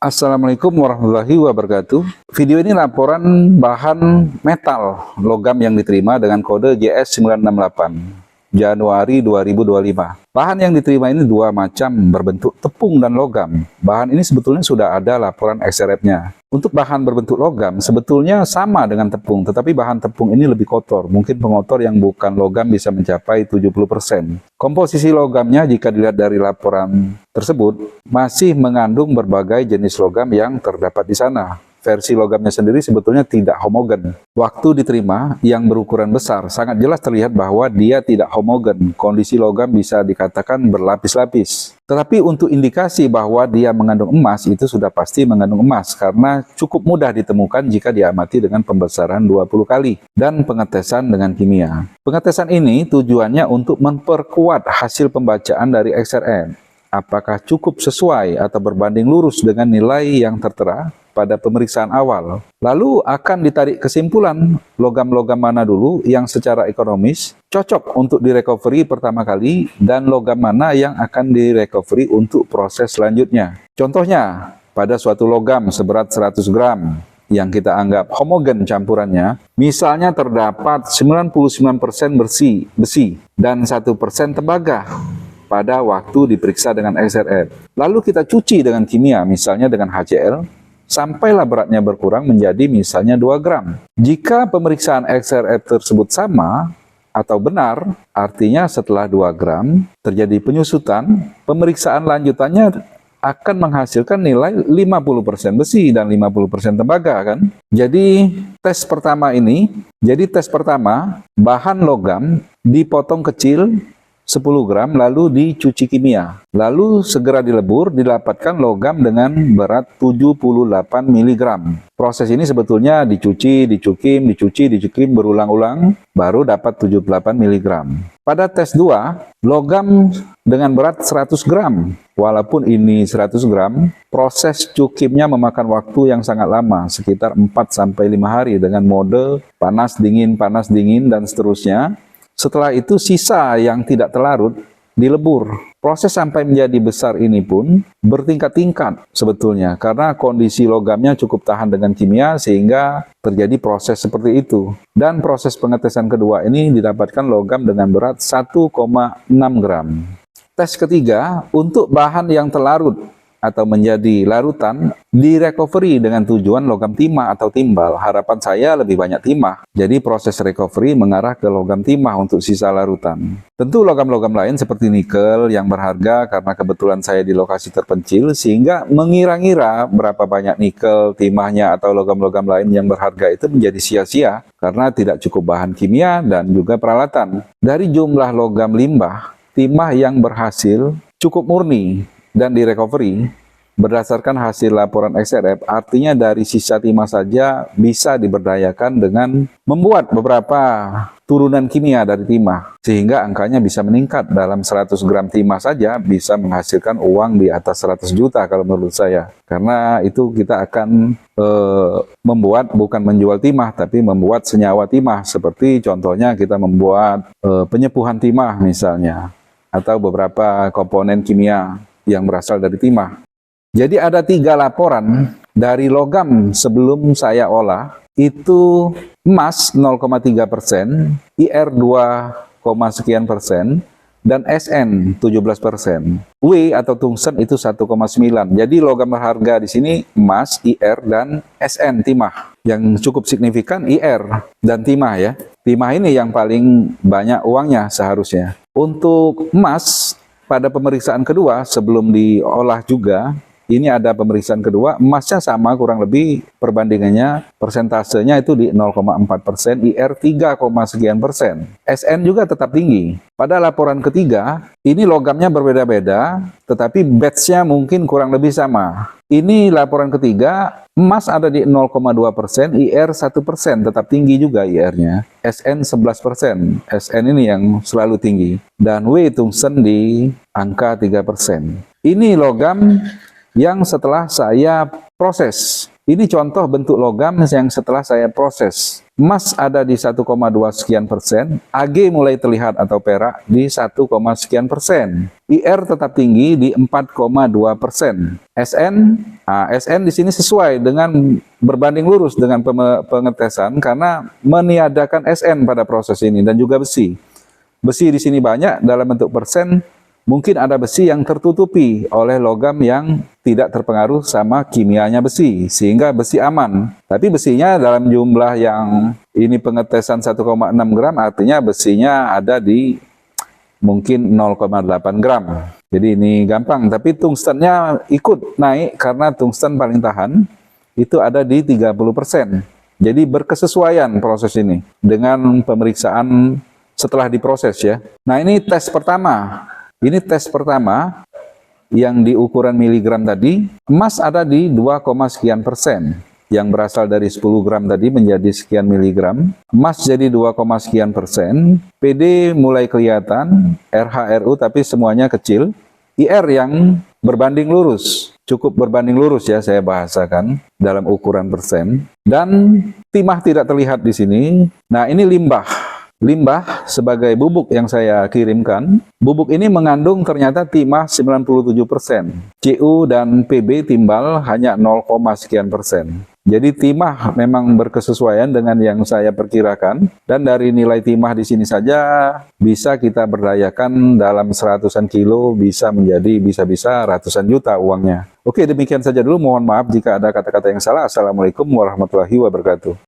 Assalamualaikum warahmatullahi wabarakatuh. Video ini laporan bahan metal logam yang diterima dengan kode JS968 Januari 2025. Bahan yang diterima ini dua macam, berbentuk tepung dan logam. Bahan ini sebetulnya sudah ada laporan XRF-nya. Untuk bahan berbentuk logam sebetulnya sama dengan tepung, tetapi bahan tepung ini lebih kotor. Mungkin pengotor yang bukan logam bisa mencapai 70%. Komposisi logamnya jika dilihat dari laporan tersebut masih mengandung berbagai jenis logam yang terdapat di sana. Versi logamnya sendiri sebetulnya tidak homogen. Waktu diterima yang berukuran besar, sangat jelas terlihat bahwa dia tidak homogen. Kondisi logam bisa dikatakan berlapis-lapis. Tetapi untuk indikasi bahwa dia mengandung emas, itu sudah pasti mengandung emas, karena cukup mudah ditemukan jika diamati dengan pembesaran 20 kali dan pengetesan dengan kimia. Pengetesan ini tujuannya untuk memperkuat hasil pembacaan dari XRF. Apakah cukup sesuai atau berbanding lurus dengan nilai yang tertera pada pemeriksaan awal. Lalu akan ditarik kesimpulan logam-logam mana dulu yang secara ekonomis cocok untuk direcovery pertama kali dan logam mana yang akan direcovery untuk proses selanjutnya. Contohnya, pada suatu logam seberat 100 gram yang kita anggap homogen campurannya, misalnya terdapat 99% besi dan 1% tembaga pada waktu diperiksa dengan XRF. Lalu kita cuci dengan kimia, misalnya dengan HCl, sampailah beratnya berkurang menjadi misalnya 2 gram. Jika pemeriksaan XRF tersebut sama atau benar, artinya setelah 2 gram terjadi penyusutan, pemeriksaan lanjutannya akan menghasilkan nilai 50% besi dan 50% tembaga, kan? Jadi tes pertama bahan logam dipotong kecil 10 gram lalu dicuci kimia. Lalu segera dilebur, didapatkan logam dengan berat 78 mg. Proses ini sebetulnya dicuci, dicukim berulang-ulang, baru dapat 78 mg. Pada tes 2, logam dengan berat 100 gram. Walaupun ini 100 gram, proses cukimnya memakan waktu yang sangat lama, sekitar 4-5 hari dengan mode panas dingin, dan seterusnya. Setelah itu sisa yang tidak terlarut dilebur. Proses sampai menjadi besar ini pun bertingkat-tingkat sebetulnya, karena kondisi logamnya cukup tahan dengan kimia sehingga terjadi proses seperti itu. Dan proses pengetesan kedua ini didapatkan logam dengan berat 1,6 gram. Tes ketiga, untuk bahan yang terlarut atau menjadi larutan, direcovery dengan tujuan logam timah atau timbal. Harapan saya lebih banyak timah. Jadi proses recovery mengarah ke logam timah untuk sisa larutan. Tentu logam-logam lain seperti nikel yang berharga karena kebetulan saya di lokasi terpencil, sehingga mengira-ngira berapa banyak nikel, timahnya, atau logam-logam lain yang berharga itu menjadi sia-sia karena tidak cukup bahan kimia dan juga peralatan. Dari jumlah logam limbah, timah yang berhasil cukup murni dan direcovery berdasarkan hasil laporan XRF, artinya dari sisa timah saja bisa diberdayakan dengan membuat beberapa turunan kimia dari timah, sehingga angkanya bisa meningkat. Dalam 100 gram timah saja bisa menghasilkan uang di atas 100 juta kalau menurut saya, karena itu kita akan membuat, bukan menjual timah, tapi membuat senyawa timah, seperti contohnya kita membuat penyepuhan timah misalnya, atau beberapa komponen kimia yang berasal dari timah. Jadi ada 3 laporan dari logam sebelum saya olah, itu emas 0,3%, IR 2, sekian persen, dan SN 17%. W atau tungsten itu 1,9. Jadi logam berharga di sini emas, IR, dan SN timah. Yang cukup signifikan IR dan timah ya. Timah ini yang paling banyak uangnya seharusnya. Untuk emas, pada pemeriksaan kedua sebelum diolah juga, ini ada pemeriksaan kedua, emasnya sama kurang lebih perbandingannya, persentasenya itu di 0,4%, IR 3, sekian persen. SN juga tetap tinggi. Pada laporan ketiga, ini logamnya berbeda-beda, tetapi batch-nya mungkin kurang lebih sama. Ini laporan ketiga, emas ada di 0,2%, IR 1%, tetap tinggi juga IR-nya. SN 11%, SN ini yang selalu tinggi. Dan W tungsten di angka 3%. Ini logam yang setelah saya proses Ini contoh bentuk logam yang setelah saya proses. Emas ada di 1,2 sekian persen, Ag mulai terlihat atau perak di 1, sekian persen. IR tetap tinggi di 4,2%. SN di sini sesuai dengan berbanding lurus dengan pengetesan karena meniadakan SN pada proses ini dan juga besi. Besi di sini banyak dalam bentuk persen. Mungkin ada besi yang tertutupi oleh logam yang tidak terpengaruh sama kimianya besi, sehingga besi aman. Tapi besinya dalam jumlah yang ini pengetesan 1,6 gram, artinya besinya ada di mungkin 0,8 gram. Jadi ini gampang, tapi tungstennya ikut naik karena tungsten paling tahan, itu ada di 30%. Jadi berkesesuaian proses ini dengan pemeriksaan setelah diproses ya. Nah ini tes pertama. Ini tes pertama yang di ukuran miligram tadi, emas ada di 2, sekian persen. Yang berasal dari 10 gram tadi menjadi sekian miligram. Emas jadi 2, sekian persen. PD mulai kelihatan, RHRU tapi semuanya kecil. IR yang berbanding lurus, cukup berbanding lurus ya saya bahasakan dalam ukuran persen. Dan timah tidak terlihat di sini. Nah ini limbah. Limbah sebagai bubuk yang saya kirimkan, bubuk ini mengandung ternyata timah 97%. Cu dan Pb timbal hanya 0, sekian persen. Jadi timah memang berkesesuaian dengan yang saya perkirakan, dan dari nilai timah di sini saja bisa kita berdayakan dalam seratusan kilo, bisa menjadi bisa-bisa ratusan juta uangnya. Oke, demikian saja dulu. Mohon maaf jika ada kata-kata yang salah. Assalamualaikum warahmatullahi wabarakatuh.